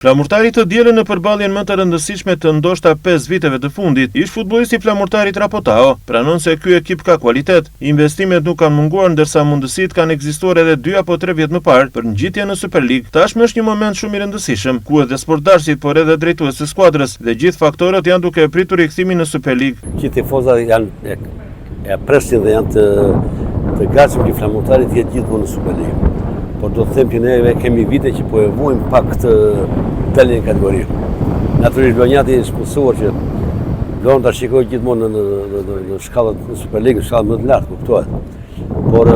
Flamurtari të dielën në përballjen më të rëndësishme të ndoshta 5 viteve të fundit, ish futbollisti flamurtarit Rapotao pranon se ky ekip ka kualitet. Investimet nuk kanë munguar ndërsa mundësitë kanë ekzistuar edhe 2 apo 3 vjet më parë për ngjitje në Super League. Tashmë është një moment shumë i rëndësishëm, ku edhe sportdarësit por edhe drejtuesit të skuadrës dhe gjithë faktorët janë duke pritur rikthimin në Super League. Gjithë tifozat janë e presin dhe janë të gatshëm që flamurtari të jetë gjithmonë në Super League. Por do të them që ne kemi vite që po evojmë pak të dalin në kategori. Natyrisht Lonjati është mësuar që Lon ta shikojë gjithmonë në shkallën e Super League, shkallën më të lartë, kuptohet. Por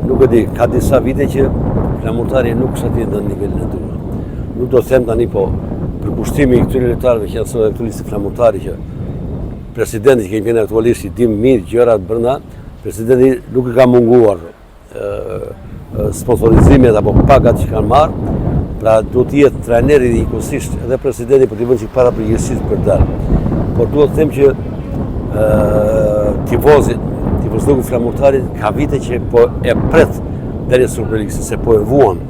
nuk e di, ka disa vite që flamurtari nuk është atje në nivelin e tyre. Nuk do të them tani po përkushtimi i këtyre lojtarëve që janë aktualistë flamurtari që presidenti që kemi aktualisht i dim mirë gjërat brenda, presidenti nuk e ka munguar sponsorizimet apo pagat që kanë marrë, pra do të jetë trajneri dhe njëkohësisht edhe presidenti për t'i vënë çik para përgjegjësisë për dalë. Por duhet të them që tifozëdhëku flamurtarit ka vite që po e pret deri në Super League, se po e vuan.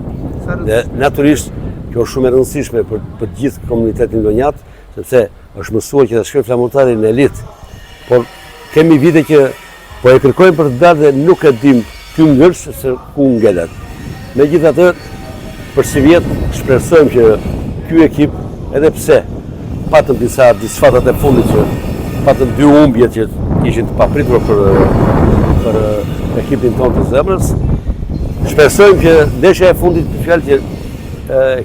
Dhe natyrisht kjo është shumë e rëndësishme për gjithë komunitetin lonjat, sepse është mësuar që të shkojë flamurtari në elitë. Por kemi vite që po e kërkojmë për të dalë dhe nuk e dim ky ngërsh se ku ngelet. Megjithatë, për si vjetë shpresojmë që ky ekip, edhe pse patëm disa disfatat e fundit që patëm 2 humbje që ishin të papritur për ekipin tonë të zemrës, shpresojmë që ndeshja e fundit për fjalë që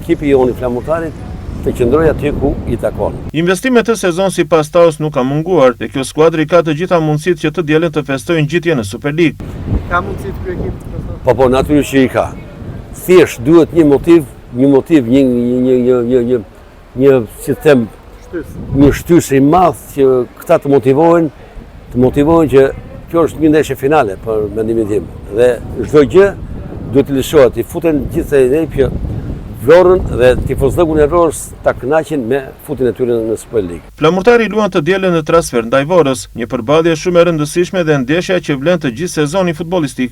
ekipi i flamurtarit të qëndrojë aty ku i takon. Investimet të sezon sipas Taos nuk ka munguar dhe kjo skuadër ka të gjitha mundësitë që të dielën të festojë ngjitje në Super League. Ka mundësitë ky ekip? Po, natyrisht që i ka. Thjesht duhet një motiv, si të them, një shtysë i madh që këta të motivohen që kjo është një ndeshje finale për mendimin tim. Dhe çdo gjë duhet të lëshohet, i futen gjithë ne që Vlorën dhe tifozëdhëkun e Vlorës ta kënaqin me futjen e tyre në Super League. Flamurtari luan të dielën në transfer ndaj Vorës, një përballje shumë e rëndësishme dhe ndeshja që vlen të gjithë sezonin futbollistik.